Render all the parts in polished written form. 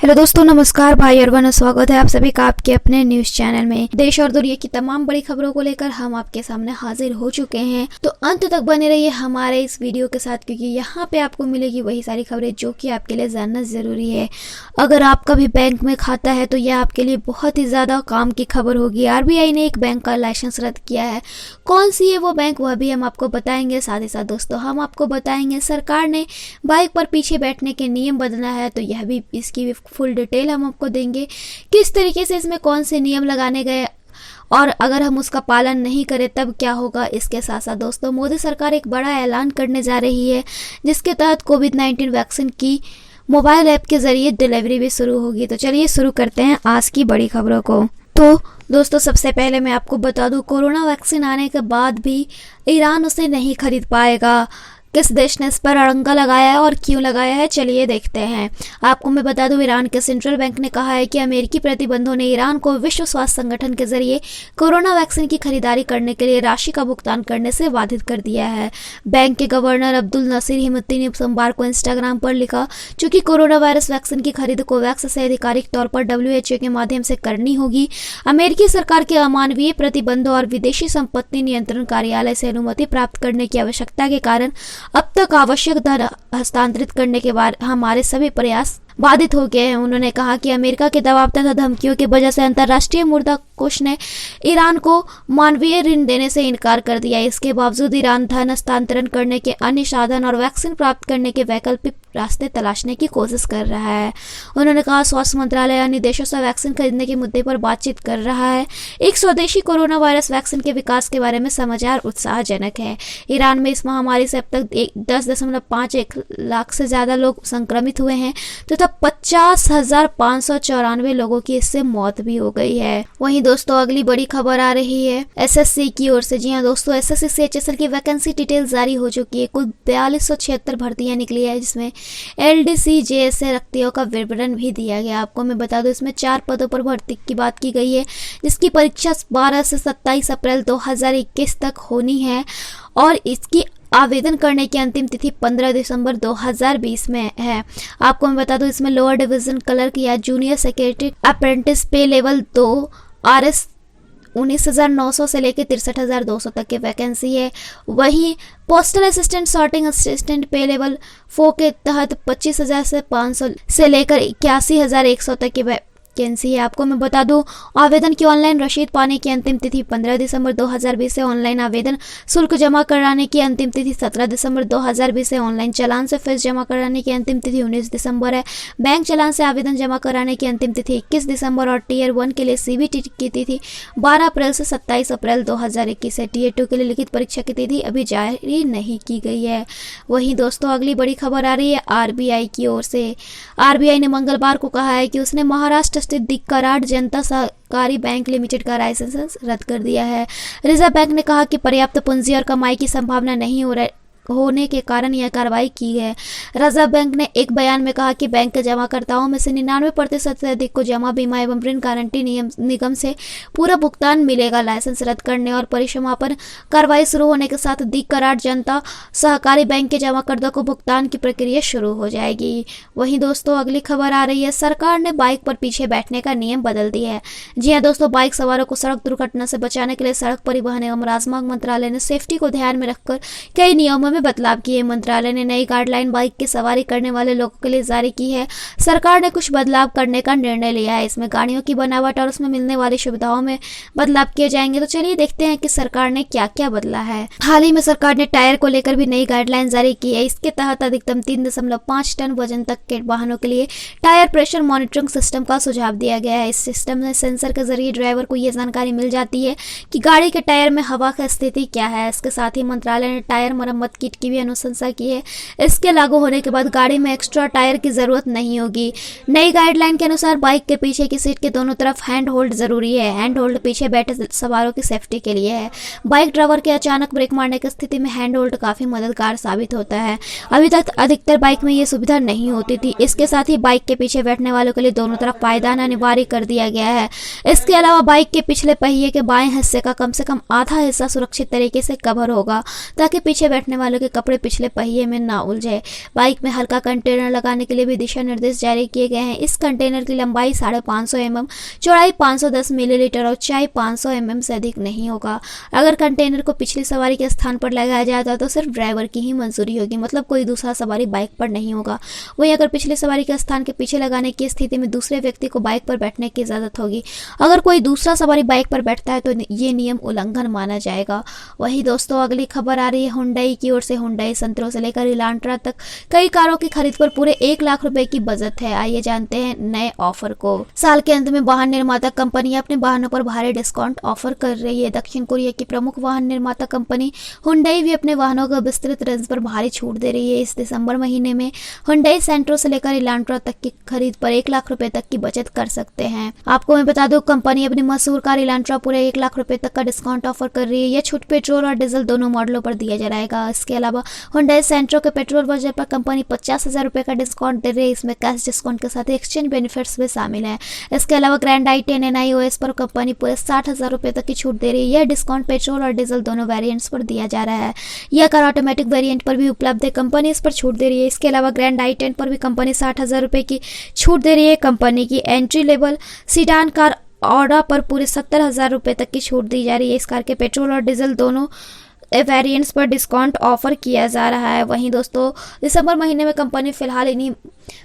Hello दोस्तों, नमस्कार। भाई और बहनों, स्वागत है आप सभी का आपके अपने न्यूज चैनल में। देश और दुनिया की तमाम बड़ी खबरों को लेकर हम आपके सामने हाजिर हो चुके हैं, तो अंत तक बने रहिए हमारे इस वीडियो के साथ, क्योंकि यहाँ पे आपको मिलेगी वही सारी खबरें जो कि आपके लिए जानना जरूरी है। अगर आपका भी बैंक में खाता है तो यह आपके लिए बहुत ही ज्यादा काम की खबर होगी। आरबीआई ने एक बैंक का लाइसेंस रद्द किया है। कौन सी है वो बैंक, वह भी हम आपको बताएंगे। साथ ही साथ दोस्तों हम आपको बताएंगे सरकार ने बाइक पर पीछे बैठने के नियम बदला है, तो यह भी इसकी भी फुल डिटेल हम आपको देंगे। किस तरीके से इसमें कौन से नियम लगाने गए और अगर हम उसका पालन नहीं करें तब क्या होगा। इसके साथ साथ दोस्तों मोदी सरकार एक बड़ा ऐलान करने जा रही है, जिसके तहत कोविड-19 वैक्सीन की मोबाइल ऐप के जरिए डिलीवरी भी शुरू होगी। तो चलिए शुरू करते हैं आज की बड़ी खबरों को। तो दोस्तों सबसे पहले मैं आपको बता दूं, कोरोना वैक्सीन आने के बाद भी ईरान उसे नहीं खरीद पाएगा। किस देश ने इस पर अड़ंगा लगाया है और क्यों लगाया है, चलिए देखते हैं। आपको मैं बता दूं, ईरान के सेंट्रल बैंक ने कहा है कि अमेरिकी प्रतिबंधों ने ईरान को विश्व स्वास्थ्य संगठन के जरिए कोरोना वैक्सीन की खरीदारी करने के लिए राशि का भुगतान करने से बाधित कर दिया है। बैंक के गवर्नर अब्दुल नसीर हिमती ने सोमवार को इंस्टाग्राम पर लिखा, चूंकि कोरोना वायरस वैक्सीन की खरीद कोवैक्स से आधिकारिक तौर पर WHO के माध्यम से करनी होगी, अमेरिकी सरकार के अमानवीय प्रतिबंधों और विदेशी संपत्ति नियंत्रण कार्यालय से अनुमति प्राप्त करने की आवश्यकता के कारण अब तक आवश्यक धन हस्तांतरित करने के बाद हमारे सभी प्रयास बाधित हो गए हैं। उन्होंने कहा कि अमेरिका के दबाव तथा धमकियों की वजह से अंतर्राष्ट्रीय मुद्रा कोष ने ईरान को मानवीय ऋण देने से इनकार कर दिया। इसके बावजूद ईरान धन हस्तांतरण करने के अन्य साधन और वैक्सीन प्राप्त करने के वैकल्पिक रास्ते तलाशने की कोशिश कर रहा है। उन्होंने कहा, स्वास्थ्य मंत्रालय अन्य देशों से वैक्सीन खरीदने के मुद्दे पर बातचीत कर रहा है। एक स्वदेशी कोरोना वायरस वैक्सीन के विकास के बारे में समाचार उत्साहजनक है। ईरान में इस महामारी से अब तक 10.51 लाख से ज्यादा लोग संक्रमित हुए हैं तथा 50,594 लोगों की इससे मौत भी हो गई है। वहीं दोस्तों अगली बड़ी खबर आ रही है एसएससी की ओर से। जी हाँ दोस्तों, एसएससी CHSL की वैकेंसी डिटेल जारी हो चुकी है। कुल 4276 भर्तियां निकली है, जिसमें LDC JSA रिक्तियों का विवरण भी दिया गया। आपको मैं बता दूं, इसमें 4 पदों पर भर्ती की बात की गई है, जिसकी परीक्षा 12 से 27 अप्रैल 2021 तक होनी है और इसकी आवेदन करने की अंतिम तिथि 15 दिसंबर 2020 में है। आपको मैं बता दूं, इसमें लोअर डिवीजन क्लर्क या जूनियर सेक्रेटरी अप्रेंटिस पे लेवल 2 RS 19,900 से लेकर 63,200 तक की वैकेंसी है। वहीं पोस्टल असिस्टेंट, सॉर्टिंग असिस्टेंट पे लेवल 4 के तहत 25,500 से लेकर 81,100 तक की वैकेंसी है। आपको मैं बता दूं, आवेदन की ऑनलाइन रसीद पाने की अंतिम तिथि 15 दिसंबर 2020 से, ऑनलाइन आवेदन शुल्क जमा कराने की अंतिम तिथि 17 दिसंबर 2020 से, ऑनलाइन चालान से फीस जमा कराने की अंतिम तिथि 19 दिसंबर है। बैंक चालान से आवेदन जमा कराने की अंतिम तिथि 21 दिसंबर और टियर 1 के लिए CBT की तिथि 12 अप्रैल से 27 अप्रैल 2021 है। टियर 2 के लिए लिखित परीक्षा की तिथि अभी जारी नहीं की गई है। वहीं दोस्तों अगली बड़ी खबर आ रही है RBI की ओर से। RBI ने मंगलवार को कहा है कि उसने महाराष्ट्र स्थित दिक्कराट जनता सहकारी बैंक लिमिटेड का लाइसेंस रद्द कर दिया है। रिजर्व बैंक ने कहा कि पर्याप्त पूंजी और कमाई की संभावना नहीं होने के कारण यह कार्रवाई की है। रिजर्व बैंक ने एक बयान में कहा कि बैंक के जमाकर्ताओं में से 99% से अधिक को जमा, बीमा एवं ऋण गारंटी निगम से पूरा भुगतान मिलेगा। लाइसेंस रद्द करने और परिसमापन कार्रवाई शुरू होने के साथ दिक्कराट जनता सहकारी बैंक के जमाकर्ता को भुगतान की प्रक्रिया शुरू हो जाएगी। वहीं दोस्तों अगली खबर आ रही है, सरकार ने बाइक पर पीछे बैठने का नियम बदल दिया है। जी हाँ दोस्तों, बाइक सवारों को सड़क दुर्घटना से बचाने के लिए सड़क परिवहन एवं राजमार्ग मंत्रालय ने सेफ्टी को ध्यान में रखकर कई नियमों में बदलाव किए। मंत्रालय ने नई गाइडलाइन बाइक की सवारी करने वाले लोगों के लिए जारी की है। सरकार ने कुछ बदलाव करने का निर्णय लिया है। इसमें गाड़ियों की बनावट और उसमें मिलने वाली सुविधाओं में बदलाव किए जाएंगे। तो चलिए देखते हैं कि सरकार ने क्या क्या बदला है। हाल ही में सरकार ने टायर को लेकर भी नई गाइडलाइन जारी की है। इसके तहत अधिकतम 3.5 टन वजन तक के वाहनों के लिए टायर प्रेशर मॉनिटरिंग सिस्टम का सुझाव दिया गया है। इस सिस्टम में सेंसर के जरिए ड्राइवर को यह जानकारी मिल जाती है कि गाड़ी के टायर में हवा की स्थिति क्या है। इसके साथ ही मंत्रालय ने टायर मरम्मत किट की भी अनुशंसा की है। इसके लागू होने के बाद गाड़ी में एक्स्ट्रा टायर की जरूरत नहीं होगी। नई गाइडलाइन के अनुसार बाइक के पीछे की सीट के दोनों तरफ हैंड होल्ड जरूरी है। हैंड होल्ड पीछे बैठे सवारों की सेफ्टी के लिए है। बाइक ड्राइवर के अचानक ब्रेक मारने की स्थिति में हैंड होल्ड काफी मददगार साबित होता है। अभी तक अधिकतर बाइक में ये सुविधा नहीं होती थी। इसके साथ ही बाइक के पीछे बैठने वालों के लिए दोनों तरफ पायदान अनिवार्य कर दिया गया है। इसके अलावा बाइक के पिछले पहिए के बाएं हिस्से का कम से कम आधा हिस्सा सुरक्षित तरीके से कवर होगा, ताकि पीछे बैठने वालों तरह के कपड़े पिछले पहिए में ना उलझे। बाइक में हल्का कंटेनर लगाने के लिए भी दिशा निर्देश जारी किए गए हैं। इस कंटेनर की लंबाई 550 mm, चौड़ाई 510 मिलीलीटर और ऊंचाई 500 mm से अधिक नहीं होगा। अगर कंटेनर को पिछली सवारी के स्थान पर लगाया जाता तो सिर्फ ड्राइवर की ही मंजूरी होगी, मतलब कोई दूसरा सवारी बाइक पर नहीं होगा। वहीं अगर पिछली सवारी के स्थान के पीछे लगाने की स्थिति में दूसरे व्यक्ति को बाइक पर बैठने की इजाजत होगी। अगर कोई दूसरा सवारी बाइक पर बैठता है तो ये नियम उल्लंघन माना जाएगा। वही दोस्तों अगली खबर आ रही है हुंडई की ओर से। हुंडई सेंट्रो से लेकर इलांट्रा तक कई कारों की खरीद पर पूरे 1 लाख रुपए की बचत है। आइए जानते हैं नए ऑफर को। साल के अंत में वाहन निर्माता कंपनियां अपने वाहनों पर भारी डिस्काउंट ऑफर कर रही है। दक्षिण कोरिया की प्रमुख वाहन निर्माता कंपनी हुंडई भी अपने वाहनों को विस्तृत रेंज पर भारी छूट दे रही है। इस दिसंबर महीने में हुंडई सेंट्रो से लेकर इलांट्रा तक की खरीद पर 1 लाख रुपए तक की बचत कर सकते हैं। आपको मैं बता दूं, कंपनी अपनी मशहूर कार इलांट्रा पूरे 1 लाख रुपए तक का डिस्काउंट ऑफर कर रही है। यह छूट पेट्रोल और डीजल दोनों मॉडलों पर दिया जाएगा। इसके अलावा हुंडई सेंट्रो के पेट्रोल वर्जन पर कंपनी 50,000 रुपए का डिस्काउंट दे रही है। इसमें कैश डिस्काउंट के साथ एक्सचेंज बेनिफिट्स भी शामिल है। इसके अलावा ग्रैंड i10 NIOS पर कंपनी पूरे 60,000 रुपए तक की छूट दे रही है। यह डिस्काउंट पेट्रोल और डीजल दोनों वेरिएंट्स पर दिया जा रहा है। यह कार ऑटोमेटिक वेरिएंट पर भी उपलब्ध है। कंपनी इस पर छूट दे रही है। इसके अलावा ग्रैंड i10 पर भी कंपनी 60,000 रुपए की छूट दे रही है। कंपनी की एंट्री लेवल सीडान कार ऑडा पर पूरे 70,000 रुपए तक की छूट दी जा रही है। इस कार के पेट्रोल और डीजल दोनों वेरिएंट्स पर डिस्काउंट ऑफर किया जा रहा है। वहीं दोस्तों दिसंबर महीने में कंपनी फिलहाल इन्हीं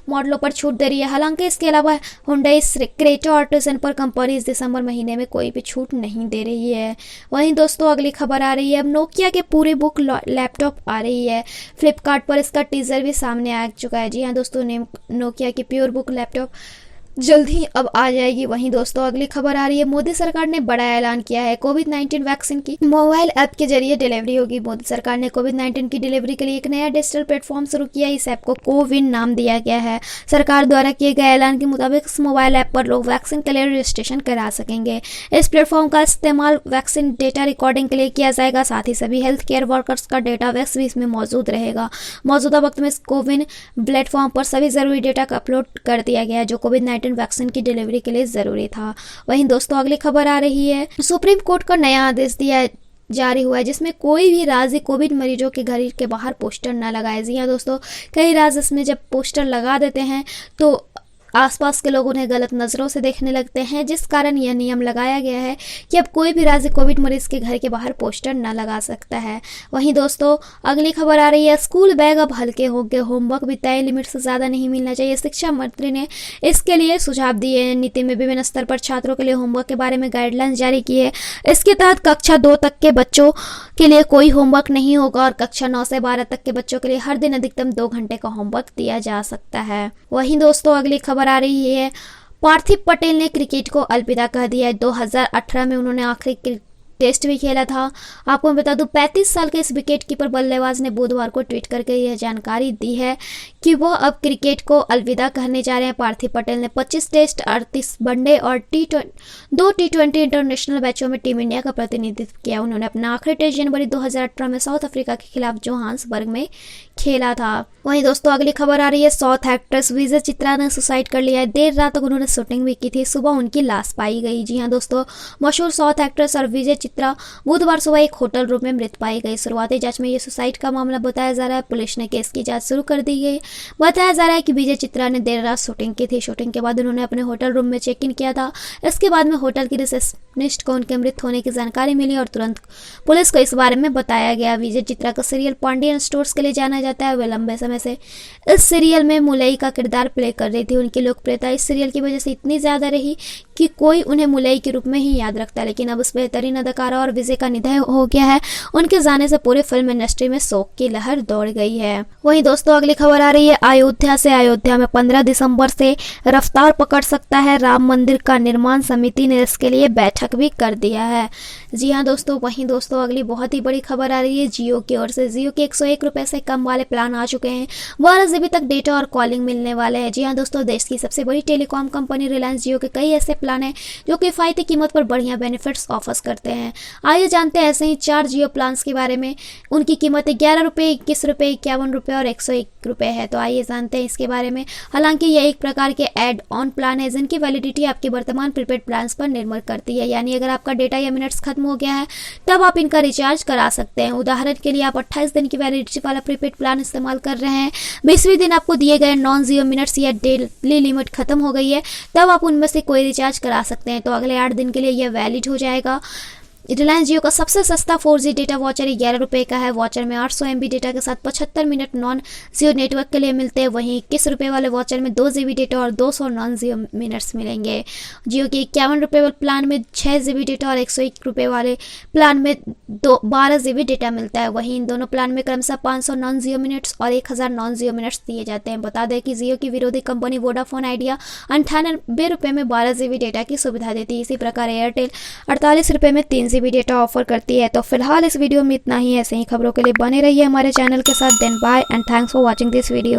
मॉडलों पर छूट दे रही है। हालांकि इसके अलावा हुंडई क्रेटा आर्टिजन पर कंपनी इस दिसंबर महीने में कोई भी छूट नहीं दे रही है। वहीं दोस्तों अगली खबर आ रही है, अब नोकिया के पूरे बुक लैपटॉप आ रही है। फ्लिपकार्ट पर इसका टीजर भी सामने आ चुका है। जी हाँ दोस्तों, नोकिया की प्योर बुक लैपटॉप जल्द ही अब आ जाएगी। वहीं दोस्तों अगली खबर आ रही है, मोदी सरकार ने बड़ा ऐलान किया है। कोविड-19 वैक्सीन की मोबाइल ऐप के जरिए डिलीवरी होगी। मोदी सरकार ने कोविड-19 की डिलीवरी के लिए एक नया डिजिटल प्लेटफॉर्म शुरू किया। इस ऐप को कोविन नाम दिया गया है। सरकार द्वारा किए गए ऐलान के मुताबिक इस मोबाइल ऐप पर लोग वैक्सीन के लिए रजिस्ट्रेशन करा सकेंगे। इस प्लेटफॉर्म का इस्तेमाल वैक्सीन डेटा रिकॉर्डिंग के लिए किया जाएगा। साथ ही सभी हेल्थ केयर वर्कर्स का डेटाबेस भी इसमें मौजूद रहेगा। मौजूदा वक्त में इस कोविन प्लेटफॉर्म पर सभी जरूरी डेटा का अपलोड कर दिया गया है जो कोविड-19 वैक्सीन की डिलीवरी के लिए जरूरी था। वहीं दोस्तों अगली खबर आ रही है, सुप्रीम कोर्ट का नया आदेश जारी हुआ है जिसमें कोई भी राज्य कोविड मरीजों के घर के बाहर पोस्टर न लगाए। जी हाँ दोस्तों, कई राज्य इसमें जब पोस्टर लगा देते हैं तो आसपास के लोग उन्हें गलत नज़रों से देखने लगते हैं, जिस कारण यह नियम लगाया गया है कि अब कोई भी राज्य कोविड मरीज के घर के बाहर पोस्टर न लगा सकता है। वहीं दोस्तों अगली खबर आ रही है, स्कूल बैग अब हल्के होंगे। होमवर्क भी तय लिमिट से ज़्यादा नहीं मिलना चाहिए। शिक्षा मंत्री ने इसके लिए सुझाव दिए हैं। नीति में विभिन्न स्तर पर छात्रों के लिए होमवर्क के बारे में गाइडलाइंस जारी की है। इसके तहत कक्षा 2 तक के बच्चों के लिए कोई होमवर्क नहीं होगा और कक्षा 9 से 12 तक के बच्चों के लिए हर दिन अधिकतम 2 घंटे का होमवर्क दिया जा सकता है। वहीं दोस्तों अगली खबर आ रही है, पार्थिव पटेल ने क्रिकेट को अलविदा कह दिया है। 2018 में उन्होंने आखिरी टेस्ट भी खेला था। आपको मैं बता दूं, 35 साल के इस विकेट कीपर बल्लेबाज ने बुधवार को ट्वीट करके यह जानकारी दी है कि वह अब क्रिकेट को अलविदा कहने जा रहे हैं। पार्थिव पटेल ने 25 टेस्ट, 38 वनडे और 2 T20 इंटरनेशनल मैचों में टीम इंडिया का प्रतिनिधित्व किया। उन्होंने अपना आखिरी टेस्ट जनवरी 2018 में साउथ अफ्रीका के खिलाफ जोहान्सबर्ग में खेला था। वहीं दोस्तों अगली खबर आ रही है, साउथ एक्ट्रेस विजय चित्रा ने सुसाइड कर लिया है। देर रात तक उन्होंने शूटिंग भी की थी। सुबह उनकी लाश पाई गई। जी हाँ दोस्तों, मशहूर साउथ एक्ट्रेस और विजय चित्रा बुधवार सुबह एक होटल रूम में मृत पाई गई। शुरुआती जांच में यह सुसाइड का मामला बताया जा रहा है। पुलिस ने केस की जांच शुरू कर दी गई। बताया जा रहा है कि विजय चित्रा ने देर रात शूटिंग की थी। शूटिंग के बाद उन्होंने अपने होटल रूम में चेक इन किया था। इसके बाद में होटल की रिसेप्शनिस्ट को उनके मृत होने की जानकारी मिली और तुरंत पुलिस को इस बारे में बताया गया। विजय चित्रा का सीरियल पांडियन स्टोर्स के लिए जाना जाता है। वे लंबे समय से इस सीरियल में मुलई का किरदार प्ले कर रही थी। उनकी लोकप्रियता इस सीरियल की वजह से इतनी ज्यादा रही कि कोई उन्हें मुलई के रूप में ही याद रखता है। लेकिन अब उस बेहतरीन अदाकारा और विजय का निधन हो गया है। उनके जाने से पूरे फिल्म इंडस्ट्री में शोक की लहर दौड़ गई है। वहीं दोस्तों अगली खबर आ रही है, अयोध्या से। अयोध्या में 15 दिसंबर से रफ्तार पकड़ सकता है राम मंदिर का निर्माण। समिति ने इसके लिए बैठक भी कर दिया है। जी हाँ दोस्तों, वहीं दोस्तों अगली बहुत ही बड़ी खबर आ रही है, जियो की ओर से। जियो के 101 रुपए से कम वाले प्लान आ चुके हैं। 12 GB तक डेटा और कॉलिंग मिलने वाले हैं। जी हाँ दोस्तों, देश की सबसे बड़ी टेलीकॉम कंपनी रिलायंस जियो के कई ऐसे प्लान हैं जो किफायती कीमत पर बढ़िया बेनिफिट्स ऑफर करते हैं। आइए जानते हैं ऐसे ही 4 जियो प्लान्स के बारे में। उनकी कीमत 11 रुपये, 21 रुपये, 51 रुपये और 101 रुपये है। तो आइए जानते हैं इसके बारे में। हालांकि यह एक प्रकार के एड ऑन प्लान है जिनकी वैलिडिटी आपके वर्तमान प्रीपेड प्लान्स पर निर्भर करती है। यानी अगर आपका डेटा या मिनट्स खत्म हो गया है तब आप इनका रिचार्ज करा सकते हैं। उदाहरण के लिए आप 28 दिन की वैलिडिटी वाला प्रीपेड प्लान इस्तेमाल कर रहे हैं, 20वें दिन आपको दिए गए नॉन जीरो मिनट्स या डेली लिमिट खत्म हो गई है, तब आप उनमें से कोई रिचार्ज करा सकते हैं। तो अगले 8 दिन के लिए यह वैलिड हो जाएगा। रिलायंस जियो का सबसे सस्ता 4G डेटा वॉचर 11 रुपये का है। वॉचर में 800 MB डेटा के साथ 75 मिनट नॉन जियो नेटवर्क के लिए मिलते हैं। वहीं 21 रुपये वाले वॉचर में 2 GB डेटा और 200 नॉन जियो मिनट्स मिलेंगे। जियो के 51 रुपये वाले प्लान में 6 GB डेटा और 101 रुपये वाले प्लान में 12 GB डेटा मिलता है। वहीं इन दोनों प्लान में क्रमशः 500 नॉन जियो मिनट्स और 1000 नॉन जियो मिनट्स दिए जाते हैं। बता दें कि जियो की विरोधी कंपनी वोडाफोन आइडिया 98 रुपये में 12 GB डेटा की सुविधा देती है। इसी प्रकार एयरटेल 48 रुपये में 3 GB डेटा ऑफर करती है। तो फिलहाल इस वीडियो में इतना ही। ऐसे ही खबरों के लिए बने रहिए हमारे चैनल के साथ। Then bye and thanks for watching this video.